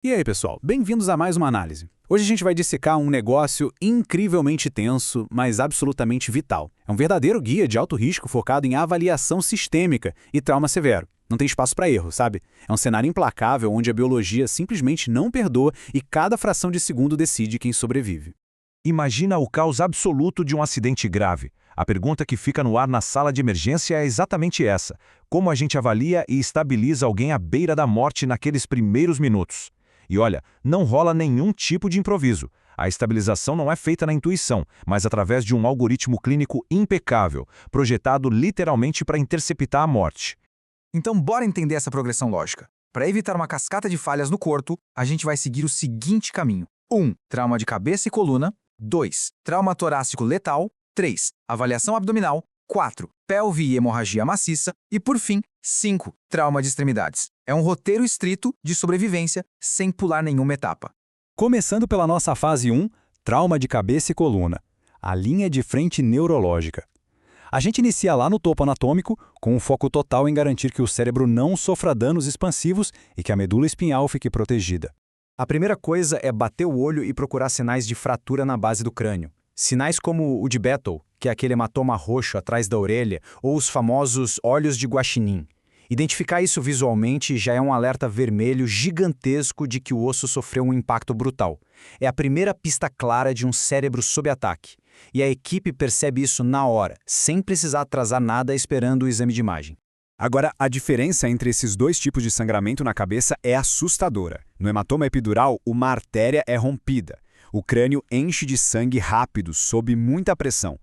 E aí, pessoal, bem-vindos a mais uma análise. Hoje a gente vai dissecar um negócio incrivelmente tenso, mas absolutamente vital. É um verdadeiro guia de alto risco focado em avaliação sistêmica e trauma severo. Não tem espaço para erro, sabe? É um cenário implacável onde a biologia simplesmente não perdoa e cada fração de segundo decide quem sobrevive. Imagina o caos absoluto de um acidente grave. A pergunta que fica no ar na sala de emergência é exatamente essa: como a gente avalia e estabiliza alguém à beira da morte naqueles primeiros minutos? E olha, não rola nenhum tipo de improviso. A estabilização não é feita na intuição, mas através de um algoritmo clínico impecável, projetado literalmente para interceptar a morte. Então, bora entender essa progressão lógica. Para evitar uma cascata de falhas no corpo, a gente vai seguir o seguinte caminho: 1. Trauma de cabeça e coluna. 2. Trauma torácico letal. 3. Avaliação abdominal. 4. Pelve e hemorragia maciça. E, por fim, 5. Trauma de extremidades. É um roteiro estrito de sobrevivência, sem pular nenhuma etapa. Começando pela nossa fase 1, trauma de cabeça e coluna, a linha de frente neurológica. A gente inicia lá no topo anatômico, com um foco total em garantir que o cérebro não sofra danos expansivos e que a medula espinhal fique protegida. A primeira coisa é bater o olho e procurar sinais de fratura na base do crânio. Sinais como o de Battle, que é aquele hematoma roxo atrás da orelha, ou os famosos olhos de guaxinim. Identificar isso visualmente já é um alerta vermelho gigantesco de que o osso sofreu um impacto brutal. É a primeira pista clara de um cérebro sob ataque. E a equipe percebe isso na hora, sem precisar atrasar nada esperando o exame de imagem. Agora, a diferença entre esses dois tipos de sangramento na cabeça é assustadora. No hematoma epidural, uma artéria é rompida. O crânio enche de sangue rápido, sob muita pressão.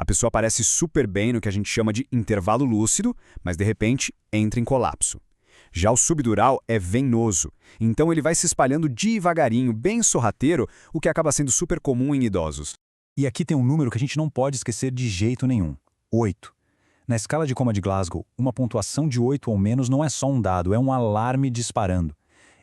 A pessoa parece super bem no que a gente chama de intervalo lúcido, mas de repente entra em colapso. Já o subdural é venoso, então ele vai se espalhando devagarinho, bem sorrateiro, o que acaba sendo super comum em idosos. E aqui tem um número que a gente não pode esquecer de jeito nenhum: 8. Na escala de coma de Glasgow, uma pontuação de 8 ou menos não é só um dado, é um alarme disparando.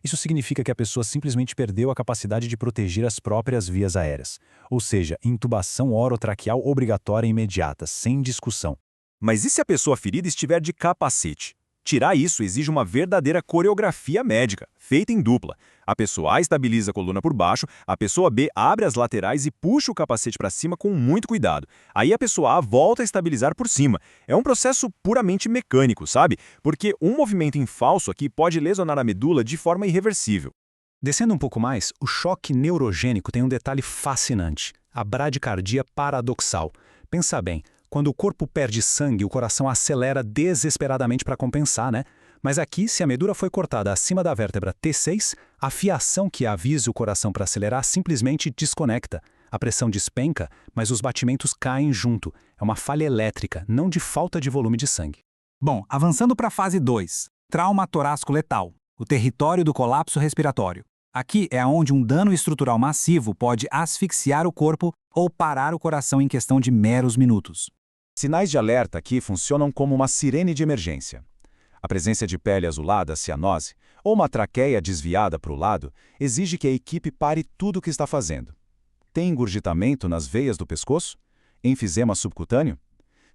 Isso significa que a pessoa simplesmente perdeu a capacidade de proteger as próprias vias aéreas. Ou seja, intubação orotraqueal obrigatória e imediata, sem discussão. Mas e se a pessoa ferida estiver de capacete? Tirar isso exige uma verdadeira coreografia médica, feita em dupla. A pessoa A estabiliza a coluna por baixo, a pessoa B abre as laterais e puxa o capacete para cima com muito cuidado. Aí a pessoa A volta a estabilizar por cima. É um processo puramente mecânico, sabe? Porque um movimento em falso aqui pode lesionar a medula de forma irreversível. Descendo um pouco mais, o choque neurogênico tem um detalhe fascinante: a bradicardia paradoxal. Pensa bem, quando o corpo perde sangue, o coração acelera desesperadamente para compensar, né? Mas aqui, se a medula foi cortada acima da vértebra T6, a fiação que avisa o coração para acelerar simplesmente desconecta. A pressão despenca, mas os batimentos caem junto. É uma falha elétrica, não de falta de volume de sangue. Bom, avançando para a fase 2, trauma torácico letal, o território do colapso respiratório. Aqui é onde um dano estrutural massivo pode asfixiar o corpo ou parar o coração em questão de meros minutos. Sinais de alerta aqui funcionam como uma sirene de emergência. A presença de pele azulada, cianose, ou uma traqueia desviada para o lado, exige que a equipe pare tudo o que está fazendo. Tem engurgitamento nas veias do pescoço? Enfisema subcutâneo?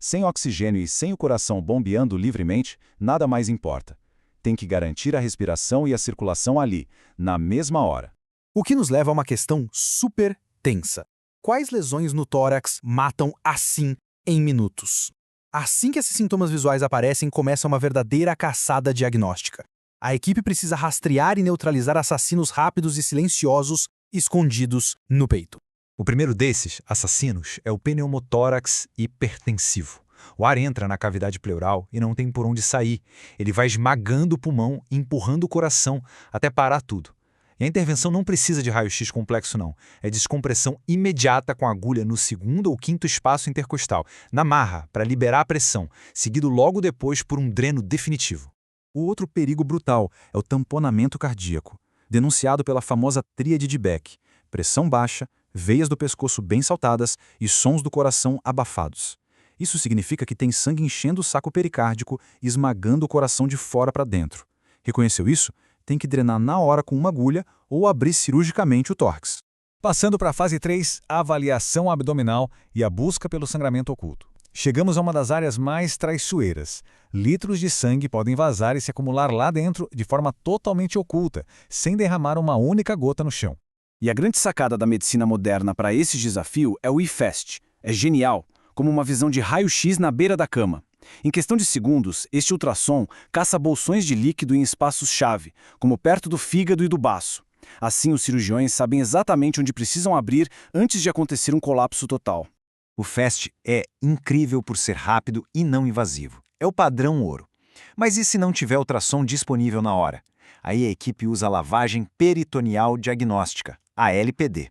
Sem oxigênio e sem o coração bombeando livremente, nada mais importa. Tem que garantir a respiração e a circulação ali, na mesma hora. O que nos leva a uma questão super tensa. Quais lesões no tórax matam assim em minutos? Assim que esses sintomas visuais aparecem, começa uma verdadeira caçada diagnóstica. A equipe precisa rastrear e neutralizar assassinos rápidos e silenciosos escondidos no peito. O primeiro desses, assassinos, é o pneumotórax hipertensivo. O ar entra na cavidade pleural e não tem por onde sair. Ele vai esmagando o pulmão, empurrando o coração, até parar tudo. E a intervenção não precisa de raio-x complexo, não. É descompressão imediata com a agulha no segundo ou quinto espaço intercostal, na marra, para liberar a pressão, seguido logo depois por um dreno definitivo. O outro perigo brutal é o tamponamento cardíaco, denunciado pela famosa tríade de Beck: pressão baixa, veias do pescoço bem saltadas e sons do coração abafados. Isso significa que tem sangue enchendo o saco pericárdico e esmagando o coração de fora para dentro. Reconheceu isso? Tem que drenar na hora com uma agulha ou abrir cirurgicamente o tórax. Passando para a fase 3, a avaliação abdominal e a busca pelo sangramento oculto. Chegamos a uma das áreas mais traiçoeiras. Litros de sangue podem vazar e se acumular lá dentro de forma totalmente oculta, sem derramar uma única gota no chão. E a grande sacada da medicina moderna para esse desafio é o IFAST. É genial, como uma visão de raio-x na beira da cama. Em questão de segundos, este ultrassom caça bolsões de líquido em espaços-chave, como perto do fígado e do baço. Assim, os cirurgiões sabem exatamente onde precisam abrir antes de acontecer um colapso total. O FAST é incrível por ser rápido e não invasivo. É o padrão ouro. Mas e se não tiver ultrassom disponível na hora? Aí a equipe usa a lavagem peritoneal diagnóstica, a LPD.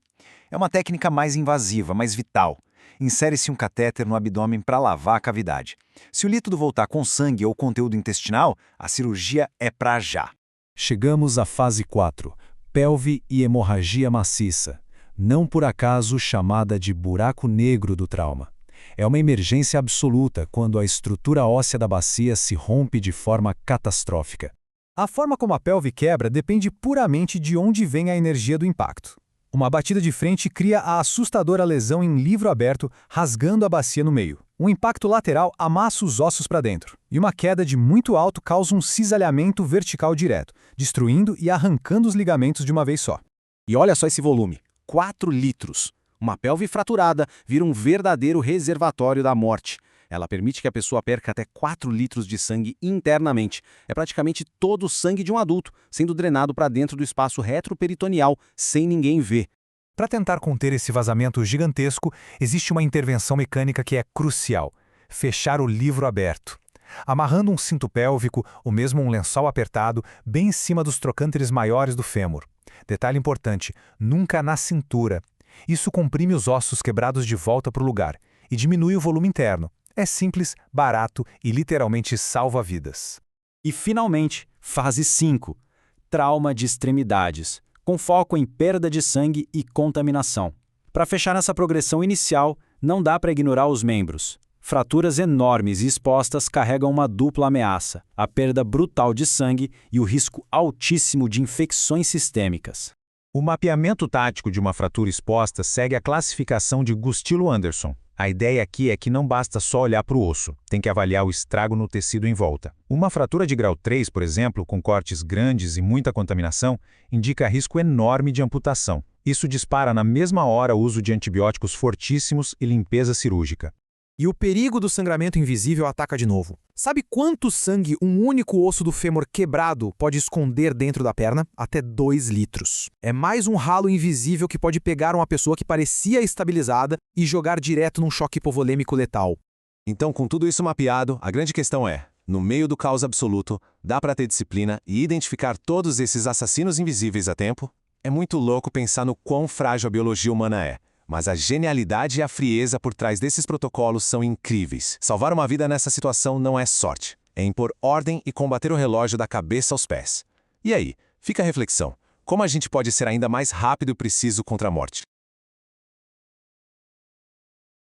É uma técnica mais invasiva, mas vital. Insere-se um catéter no abdômen para lavar a cavidade. Se o líquido voltar com sangue ou conteúdo intestinal, a cirurgia é para já. Chegamos à fase 4, pelve e hemorragia maciça. Não por acaso chamada de buraco negro do trauma. É uma emergência absoluta quando a estrutura óssea da bacia se rompe de forma catastrófica. A forma como a pelve quebra depende puramente de onde vem a energia do impacto. Uma batida de frente cria a assustadora lesão em livro aberto, rasgando a bacia no meio. Um impacto lateral amassa os ossos para dentro. E uma queda de muito alto causa um cisalhamento vertical direto, destruindo e arrancando os ligamentos de uma vez só. E olha só esse volume. 4 litros. Uma pelve fraturada vira um verdadeiro reservatório da morte. Ela permite que a pessoa perca até 4 litros de sangue internamente. É praticamente todo o sangue de um adulto, sendo drenado para dentro do espaço retroperitoneal, sem ninguém ver. Para tentar conter esse vazamento gigantesco, existe uma intervenção mecânica que é crucial: fechar o livro aberto. Amarrando um cinto pélvico, ou mesmo um lençol apertado, bem em cima dos trocânteres maiores do fêmur. Detalhe importante, nunca na cintura. Isso comprime os ossos quebrados de volta para o lugar e diminui o volume interno. É simples, barato e literalmente salva vidas. E finalmente, fase 5. Trauma de extremidades, com foco em perda de sangue e contaminação. Para fechar nessa progressão inicial, não dá para ignorar os membros. Fraturas enormes e expostas carregam uma dupla ameaça: a perda brutal de sangue e o risco altíssimo de infecções sistêmicas. O mapeamento tático de uma fratura exposta segue a classificação de Gustilo-Anderson. A ideia aqui é que não basta só olhar para o osso, tem que avaliar o estrago no tecido em volta. Uma fratura de grau 3, por exemplo, com cortes grandes e muita contaminação, indica risco enorme de amputação. Isso dispara na mesma hora o uso de antibióticos fortíssimos e limpeza cirúrgica. E o perigo do sangramento invisível ataca de novo. Sabe quanto sangue um único osso do fêmur quebrado pode esconder dentro da perna? Até 2 litros. É mais um ralo invisível que pode pegar uma pessoa que parecia estabilizada e jogar direto num choque hipovolêmico letal. Então, com tudo isso mapeado, a grande questão é: no meio do caos absoluto, dá para ter disciplina e identificar todos esses assassinos invisíveis a tempo? É muito louco pensar no quão frágil a biologia humana é. Mas a genialidade e a frieza por trás desses protocolos são incríveis. Salvar uma vida nessa situação não é sorte. É impor ordem e combater o relógio da cabeça aos pés. E aí, fica a reflexão. Como a gente pode ser ainda mais rápido e preciso contra a morte?